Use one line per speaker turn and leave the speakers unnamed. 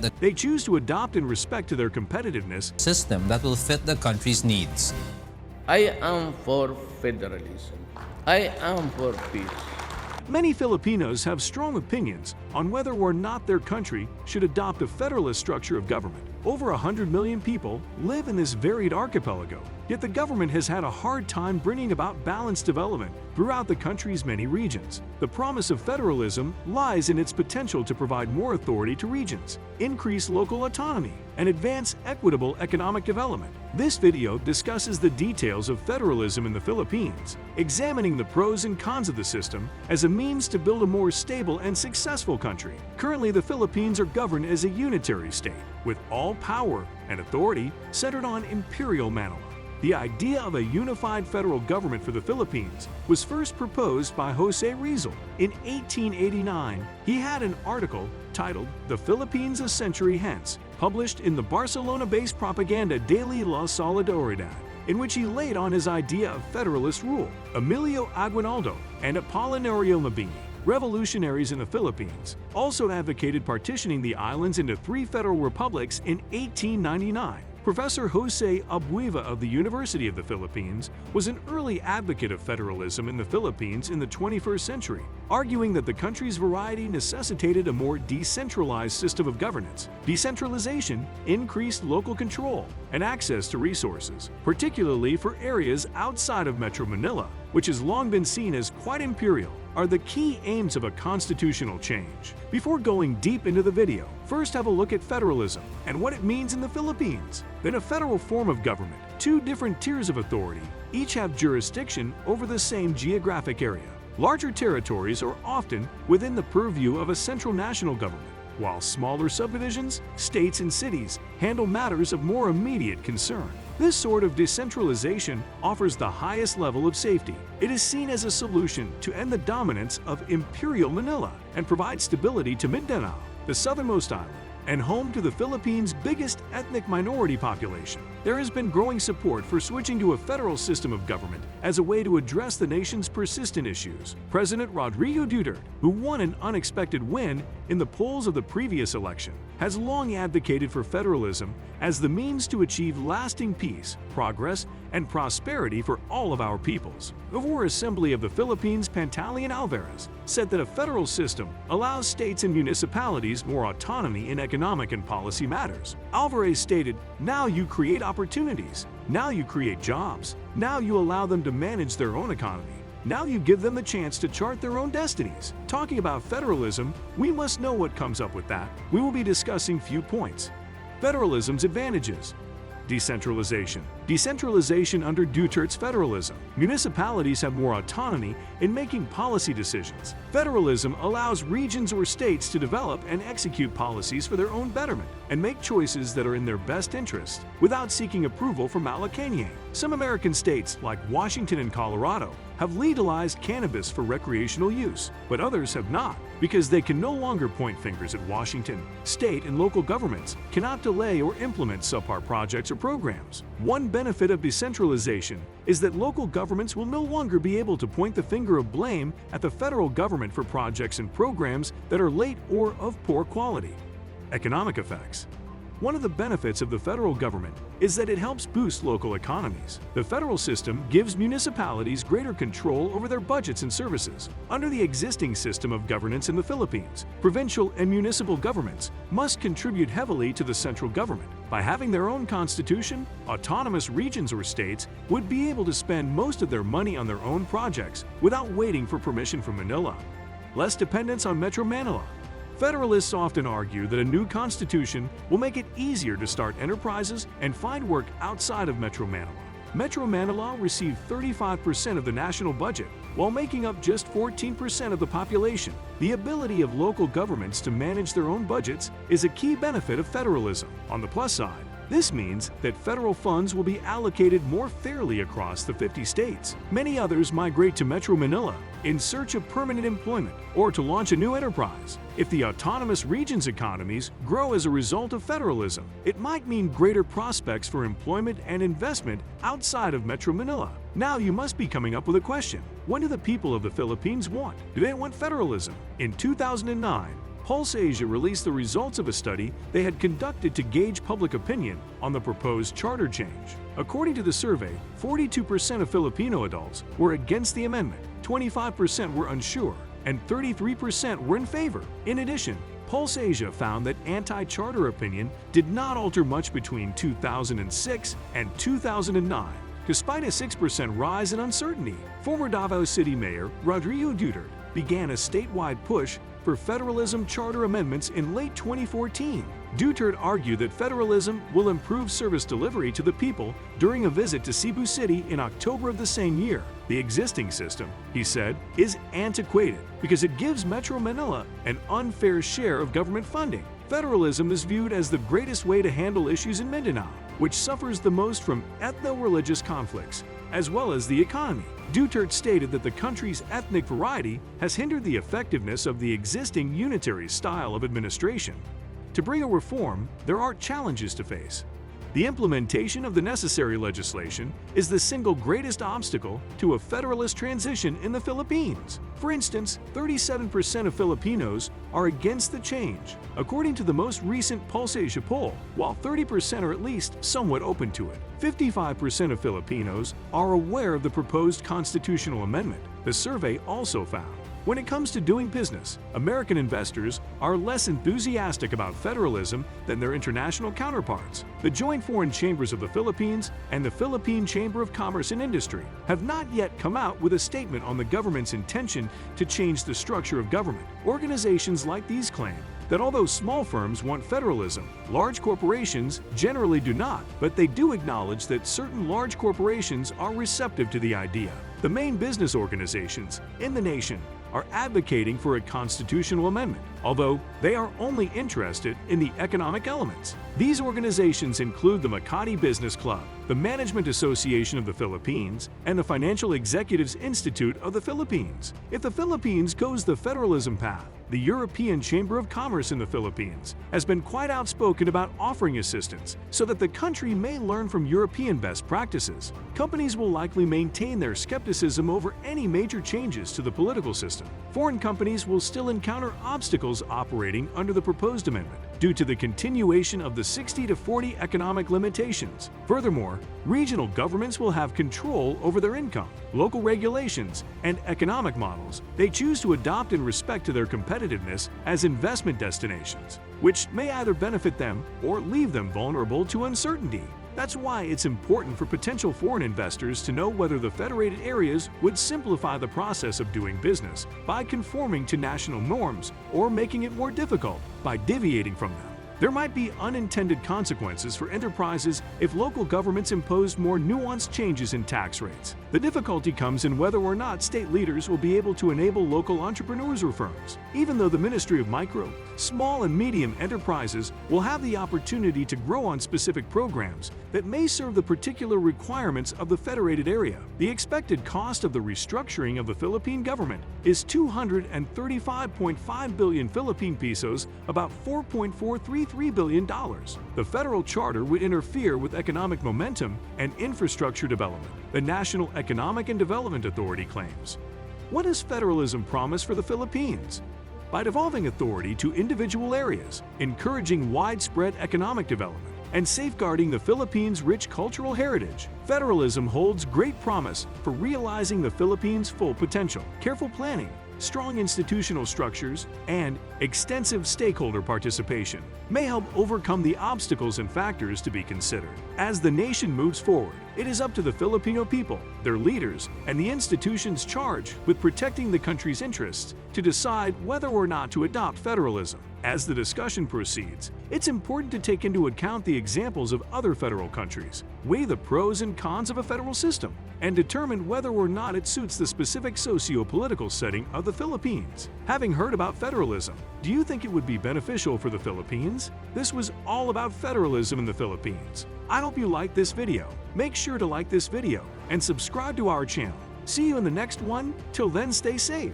a
They choose to adopt in respect to their competitiveness
system that will fit the country's needs.
I am for federalism. I am for peace.
Many Filipinos have strong opinions on whether or not their country should adopt a federalist structure of government. Over 100 million people live in this varied archipelago, yet the government has had a hard time bringing about balanced development throughout the country's many regions. The promise of federalism lies in its potential to provide more authority to regions, increase local autonomy, and advance equitable economic development. This video discusses the details of federalism in the Philippines, examining the pros and cons of the system as a means to build a more stable and successful country. Currently, the Philippines are governed as a unitary state, with all power and authority centered on Imperial Manila. The idea of a unified federal government for the Philippines was first proposed by Jose Rizal. In 1889, he had an article titled "The Philippines a Century Hence," published in the Barcelona-based propaganda daily La Solidaridad, in which he laid on his idea of federalist rule. Emilio Aguinaldo and Apolinario Mabini, revolutionaries in the Philippines, also advocated partitioning the islands into 3 federal republics in 1899. Professor Jose Abueva of the University of the Philippines was an early advocate of federalism in the Philippines in the 21st century, arguing that the country's variety necessitated a more decentralized system of governance. Decentralization increased local control and access to resources, particularly for areas outside of Metro Manila, which has long been seen as quite imperial, are the key aims of a constitutional change. Before going deep into the video, first have a look at federalism and what it means in the Philippines. Then a federal form of government, 2 different tiers of authority, each have jurisdiction over the same geographic area. Larger territories are often within the purview of a central national government, while smaller subdivisions, states and cities handle matters of more immediate concern. This sort of decentralization offers the highest level of safety. It is seen as a solution to end the dominance of Imperial Manila and provide stability to Mindanao, the southernmost island, and home to the Philippines' biggest ethnic minority population. There has been growing support for switching to a federal system of government as a way to address the nation's persistent issues. President Rodrigo Duterte, who won an unexpected win in the polls of the previous election, has long advocated for federalism as the means to achieve lasting peace, progress, and prosperity for all of our peoples. The War Assembly of the Philippines Pantaleon Alvarez said that a federal system allows states and municipalities more autonomy in economic and policy matters. Alvarez stated, "Now you create opportunities. Now you create jobs. Now you allow them to manage their own economy. Now you give them the chance to chart their own destinies." Talking about federalism, we must know what comes up with that. We will be discussing few points. Federalism's advantages. Decentralization. Decentralization under Duterte's federalism. Municipalities have more autonomy in making policy decisions. Federalism allows regions or states to develop and execute policies for their own betterment and make choices that are in their best interest without seeking approval from Malacanang. Some American states, like Washington and Colorado, have legalized cannabis for recreational use, but others have not, because they can no longer point fingers at Washington. State and local governments cannot delay or implement subpar projects or programs. One benefit of decentralization is that local governments will no longer be able to point the finger of blame at the federal government for projects and programs that are late or of poor quality. Economic effects. One of the benefits of the federal government is that it helps boost local economies. The federal system gives municipalities greater control over their budgets and services. Under the existing system of governance in the Philippines, provincial and municipal governments must contribute heavily to the central government. By having their own constitution, autonomous regions or states would be able to spend most of their money on their own projects without waiting for permission from Manila. Less dependence on Metro Manila. Federalists often argue that a new constitution will make it easier to start enterprises and find work outside of Metro Manila. Metro Manila received 35% of the national budget, while making up just 14% of the population. The ability of local governments to manage their own budgets is a key benefit of federalism. On the plus side, this means that federal funds will be allocated more fairly across the 50 states. Many others migrate to Metro Manila in search of permanent employment or to launch a new enterprise. If the autonomous regions' economies grow as a result of federalism, it might mean greater prospects for employment and investment outside of Metro Manila. Now you must be coming up with a question. What do the people of the Philippines want? Do they want federalism? In 2009, Pulse Asia released the results of a study they had conducted to gauge public opinion on the proposed charter change. According to the survey, 42% of Filipino adults were against the amendment, 25% were unsure, and 33% were in favor. In addition, Pulse Asia found that anti-charter opinion did not alter much between 2006 and 2009, despite a 6% rise in uncertainty. Former Davao City Mayor Rodrigo Duterte began a statewide push for federalism charter amendments in late 2014. Duterte argued that federalism will improve service delivery to the people during a visit to Cebu City in October of the same year. The existing system, he said, is antiquated because it gives Metro Manila an unfair share of government funding. Federalism is viewed as the greatest way to handle issues in Mindanao, which suffers the most from ethno-religious conflicts, as well as the economy. Duterte stated that the country's ethnic variety has hindered the effectiveness of the existing unitary style of administration. To bring a reform, there are challenges to face. The implementation of the necessary legislation is the single greatest obstacle to a federalist transition in the Philippines. For instance, 37% of Filipinos are against the change, according to the most recent Pulse Asia poll, while 30% are at least somewhat open to it. 55% of Filipinos are aware of the proposed constitutional amendment, the survey also found. When it comes to doing business, American investors are less enthusiastic about federalism than their international counterparts. The Joint Foreign Chambers of the Philippines and the Philippine Chamber of Commerce and Industry have not yet come out with a statement on the government's intention to change the structure of government. Organizations like these claim that although small firms want federalism, large corporations generally do not, but they do acknowledge that certain large corporations are receptive to the idea. The main business organizations in the nation are advocating for a constitutional amendment, although they are only interested in the economic elements. These organizations include the Makati Business Club, the Management Association of the Philippines, and the Financial Executives Institute of the Philippines. If the Philippines goes the federalism path, the European Chamber of Commerce in the Philippines has been quite outspoken about offering assistance so that the country may learn from European best practices. Companies will likely maintain their skepticism over any major changes to the political system. Foreign companies will still encounter obstacles operating under the proposed amendment due to the continuation of the 60-40 economic limitations. Furthermore, regional governments will have control over their income, local regulations, and economic models they choose to adopt in respect to their competitiveness as investment destinations, which may either benefit them or leave them vulnerable to uncertainty. That's why it's important for potential foreign investors to know whether the federated areas would simplify the process of doing business by conforming to national norms or making it more difficult by deviating from them. There might be unintended consequences for enterprises if local governments impose more nuanced changes in tax rates. The difficulty comes in whether or not state leaders will be able to enable local entrepreneurs or firms. Even though the Ministry of Micro, Small and Medium Enterprises will have the opportunity to grow on specific programs that may serve the particular requirements of the federated area, the expected cost of the restructuring of the Philippine government is 235.5 billion Philippine pesos, about $4.433 billion. The federal charter would interfere with economic momentum and infrastructure development, the National Economic and Development Authority claims. What does federalism promise for the Philippines? By devolving authority to individual areas, encouraging widespread economic development, and safeguarding the Philippines' rich cultural heritage, federalism holds great promise for realizing the Philippines' full potential. Careful planning, strong institutional structures, and extensive stakeholder participation may help overcome the obstacles and factors to be considered. As the nation moves forward, it is up to the Filipino people, their leaders, and the institutions charged with protecting the country's interests to decide whether or not to adopt federalism. As the discussion proceeds, it's important to take into account the examples of other federal countries, weigh the pros and cons of a federal system, and determine whether or not it suits the specific socio-political setting of the Philippines. Having heard about federalism, do you think it would be beneficial for the Philippines? This was all about federalism in the Philippines. I hope you liked this video. Make sure to like this video and subscribe to our channel. See you in the next one. Till then, stay safe.